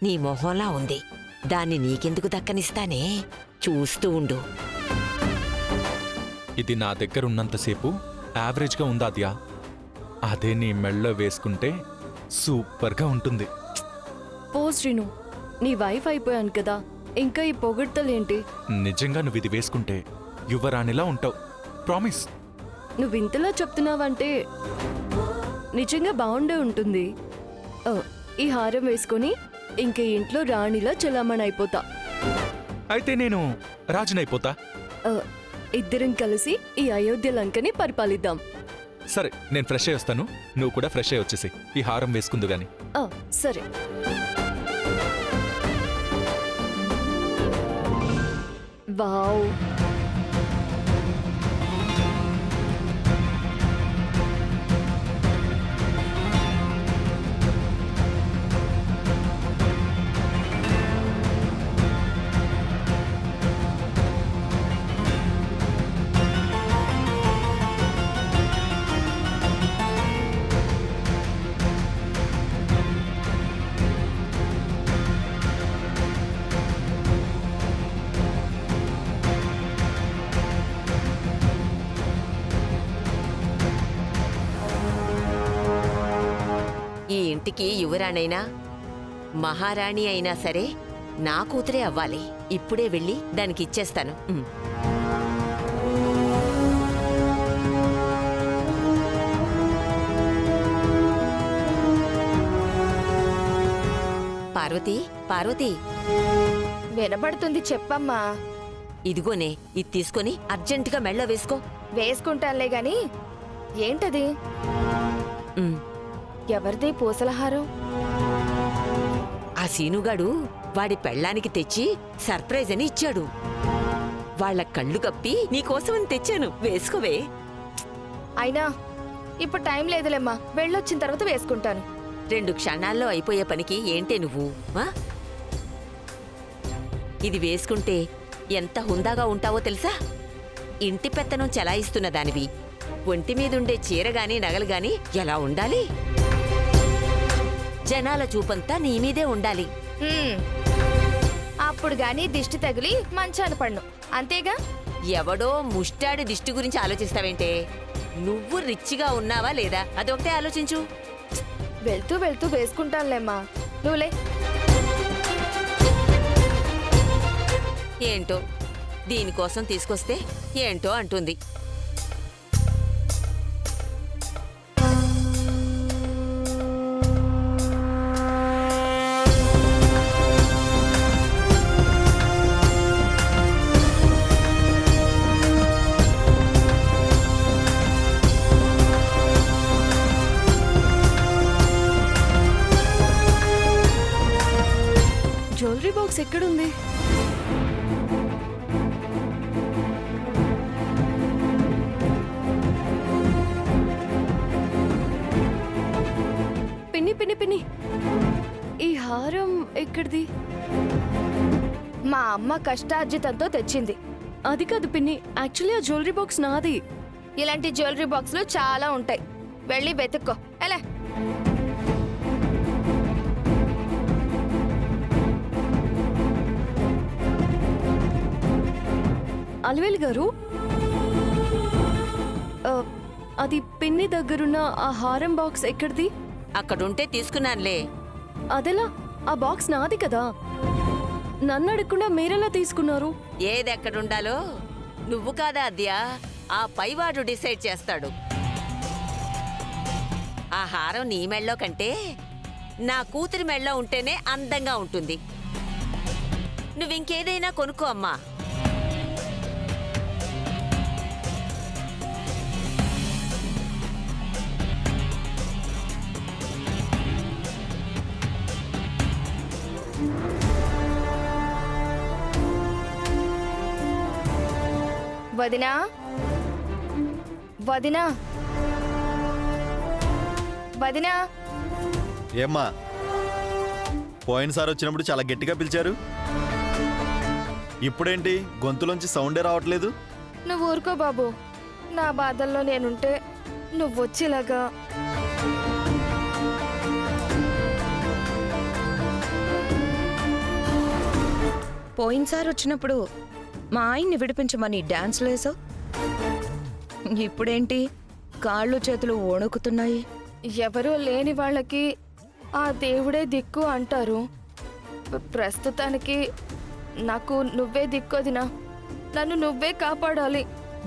నీ మొహంలా ఉంది. దాన్ని నీకెందుకు దక్కనిస్తానే? చూస్తూ ఉండు. ఇది నా దగ్గర ఉన్నంతసేపు యావరేజ్గా ఉందా అద్యా? అదే నీ మెళ్ళో వేసుకుంటే సూపర్గా ఉంటుంది. పో శ్రీను, నీ వైఫ్ అయిపోయాను కదా, ఇంకా ఈ పొగడ్తలేంటి? నిజంగా నువ్వు ఇది వేసుకుంటే యువరాణిలా ఉంటావు. ప్రామిస్. నువ్వు ఇంతలా చెప్తున్నావంటే నిజంగా బాగుండే ఉంటుంది. ఈ హారం వేసుకొని ఇంక ఇంట్లో రాణిలా చలామణి అయిపోతా. అయితే నేను రాజునైపోతా. ఇద్దరం కలిసి ఈ అయోధ్య లంకని పరిపాలిద్దాం. సరే, నేను ఫ్రెష్ అయ్యి వస్తాను. నువ్వు కూడా ఫ్రెష్ అయ్యి వచ్చేసి ఈ హారం వేసుకుందు గాని. సరే. వావ్, ఈ ఇంటికి యువరాణైనా మహారాణి అయినా సరే నా కూతురే అవ్వాలి. ఇప్పుడే వెళ్ళి దానికిచ్చేస్తాను. పార్వతి, పార్వతి, వినబడుతుంది, చెప్పమ్మా. ఇదిగోనే, ఇది తీసుకొని అర్జెంటుగా మెళ్ళో వేసుకో. వేసుకుంటానులే గాని ఏంటది? ఎవరిది పూసలహారం? ఆ సీనుగాడు వాడి పెళ్ళానికి తెచ్చి సర్ప్రైజ్ అని ఇచ్చాడు. వాళ్ళ కళ్ళు కప్పి నీకోసమని తెచ్చాను, వేసుకోవే. అయినా ఇప్పుడు టైం లేదులేమ్మా, వెళ్ళొచ్చిన తర్వాత వేసుకుంటాను. 2 క్షణాల్లో అయిపోయే పనికి ఏంటే నువ్వు? ఇది వేసుకుంటే ఎంత హుందాగా ఉంటావో తెలుసా? ఇంటి పెత్తనం చెలాయిస్తున్న దానివి. ఒంటి మీదుండే చీరగాని నగలుగాని ఎలా ఉండాలి? జనాల చూపంతా నీ మీదే ఉండాలి. అప్పుడు గాని దిష్టి తగిలి మంచాన పడ్ను, అంతేగా? ఎవడో ముష్టాడి దిష్టి గురించి ఆలోచిస్తావేంటే? నువ్వు రిచ్గా ఉన్నావా లేదా అదొకటే ఆలోచించు. వెళ్తూ వెళ్తూ వేసుకుంటానులేమ్మా, నువ్వులే. ఏంటో దీనికోసం తీసుకొస్తే ఏంటో అంటుంది. జ్యువెలరీ బాక్స్ ఎక్కడుంది? పిన్ని పిన్ని పిన్ని, ఈ హారం ఎక్కడిది? మా అమ్మ కష్టార్జితంతో తెచ్చింది. అది కాదు పిన్ని, యాక్చువల్లీ ఆ జ్యువెలరీ బాక్స్ నాది. ఇలాంటి జ్యువెలరీ బాక్సులు చాలా ఉంటాయి, వెళ్ళి వెతుక్కో. ఎలా? అలివేలు గారు, అది పిన్ని దగ్గరున్న ఆ హారం బాక్స్ ఎక్కడిది? అక్కడుంటే తీసుకున్నానులే. అదెలా? ఆ బాక్స్ నాది కదా. నన్ను అడగకుండా మీరెలా తీసుకున్నారు? ఏదెక్కడుండాలో నువ్వు కాదా అద్యా, ఆ పైవాడు డిసైడ్ చేస్తాడు. ఆ హారం నీ మెళ్ళో కంటే నా కూతురి మెళ్ళో ఉంటేనే అందంగా ఉంటుంది. నువ్వింకేదైనా కొనుక్కో అమ్మా. వదినా, వదినా, వదినా. ఏమ్మా, పోయినసారి వచ్చినప్పుడు చాలా గట్టిగా పిలిచారు, ఇప్పుడేంటి గొంతులోంచి సౌండే రావట్లేదు? నువ్వు ఊరుకో బాబు, నా బాధల్లో నేనుంటే పోయినసారి వచ్చినప్పుడు మా ఆయన్ని విడిపించమని డాన్స్లు వేసావు. ఇప్పుడేంటి కాళ్ళు చేతులు వణుకుతున్నాయి? ఎవరూ లేని వాళ్ళకి ఆ దేవుడే దిక్కు అంటారు. ప్రస్తుతానికి నాకు నువ్వే దిక్కొదినా. నన్ను నువ్వే కాపాడాలి.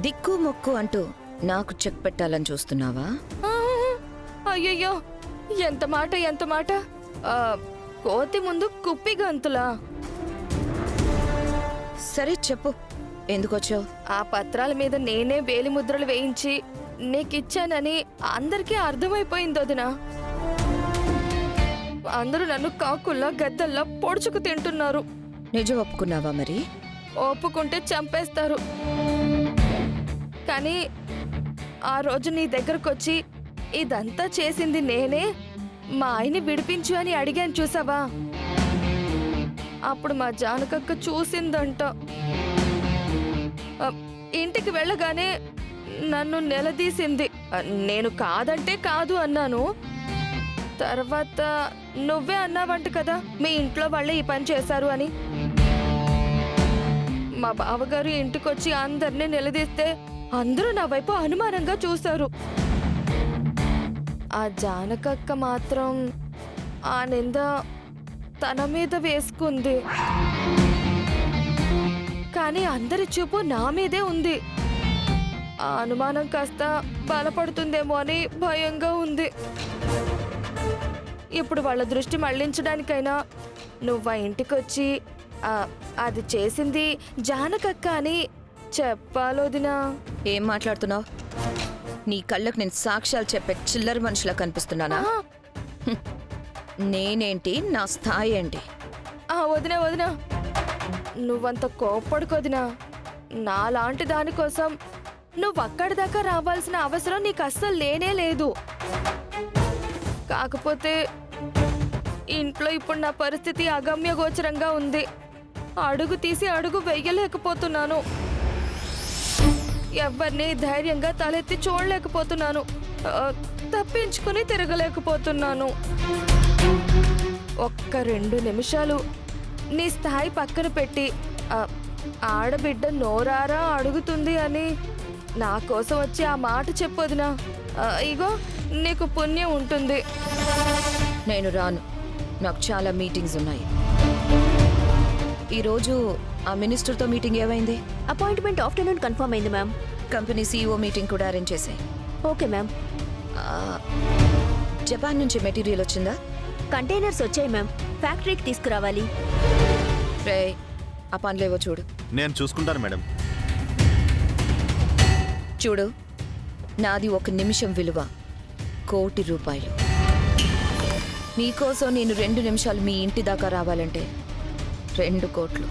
దిక్కు మొక్కు అంటూ నాకు చెక్ పెట్టాలని చూస్తున్నావా? ఆ, అయ్యయ్యో, ఎంత మాట ఎంత మాట. ఆ, కోతి ముందు కుప్పి గంతులా. సరే చెప్పు, ఎందుకొచ్చావు? ఆ పత్రాల మీద నేనే వేలిముద్రలు వేయించి నీకిచ్చానని అందరికీ అర్థమైపోయింది వదినా. అందరూ నన్ను కాకుల్లా గద్దల్లా పొడుచుకు తింటున్నారు. నిజం ఒప్పుకున్నావా మరి? ఒప్పుకుంటే చంపేస్తారు. కానీ ఆ రోజు నీ దగ్గరకొచ్చి ఇదంతా చేసింది నేనే, మా ఆయన్ని విడిపించు అని అడిగాను చూసావా? అప్పుడు మా జానకక్క చూసిందంట. ఇంటికి వెళ్ళగానే నన్ను నిలదీసింది. నేను కాదంటే కాదు అన్నాను. తర్వాత నువ్వే అన్నావంట కదా మీ ఇంట్లో వాళ్ళే ఈ పని చేశారు అని. మా బావగారు ఇంటికొచ్చి అందరినీ నిలదీస్తే అందరూ నా వైపు అనుమానంగా చూశారు. ఆ జానకక్క మాత్రం ఆ నింద తన మీద వేసుకుంది. కానీ అందరి చూపు నా మీదే ఉంది. ఆ అనుమానం కాస్త బలపడుతుందేమో అని భయంగా ఉంది. ఇప్పుడు వాళ్ళ దృష్టి మళ్లించడానికైనా నువ్వు ఆ ఇంటికొచ్చి అది చేసింది జానకక్క అని చెప్పాలోదినా. ఏం మాట్లాడుతున్నావు? నీ కళ్ళకు నేను సాక్ష్యాలు చెప్పే చిల్లర మనిషిలా కనిపిస్తున్నానా? హ్మ్. నేనేంటి, నా స్థాయి ఏంటి? వదినా వదినా, నువ్వంత కోప్పడుకోదినా. నాలాంటి దానికోసం నువ్వు అక్కడి దాకా రావాల్సిన అవసరం నీకు అస్సలు లేనే లేదు. కాకపోతే ఇంట్లో ఇప్పుడు నా పరిస్థితి అగమ్య గోచరంగా ఉంది. అడుగు తీసి అడుగు వెయ్యలేకపోతున్నాను. ఎవరిని ధైర్యంగా తలెత్తి చూడలేకపోతున్నాను. తప్పించుకుని తిరగలేకపోతున్నాను. ఒక్క 2 నిమిషాలు నీ స్థాయి పక్కన పెట్టి ఆడబిడ్డ నోరారా అడుగుతుంది అని నా కోసం వచ్చి ఆ మాట చెప్పొదినా. ఇగో నీకు పుణ్యం ఉంటుంది. నేను రాను, నాకు చాలా మీటింగ్స్ ఉన్నాయి. ఈరోజు ఆ మినిస్టర్తో మీటింగ్ ఏమైంది? అపాయింట్మెంట్ ఆఫ్టర్నూన్ కన్ఫర్మ్ అయింది మ్యామ్. కంపెనీ సీఈఓ మీటింగ్ కూడా అరేంజ్ చేశాయి. Okay ma'am. జపాన్ నుంచి మెటీరియల్ వచ్చిందా? కంటైనర్స్ వచ్చాయి మ్యామ్. ఫ్యాక్టరీకి తీసుకురావాలి. రే, ఆ పనులేవో చూడు. నేను చూసుకుంటాను మేడం. చూడు, నాది 1 నిమిషం విలువ ₹1 కోటి. నీకోసం నేను 2 నిమిషాలు మీ ఇంటి దాకా రావాలంటే 2 కోట్లు.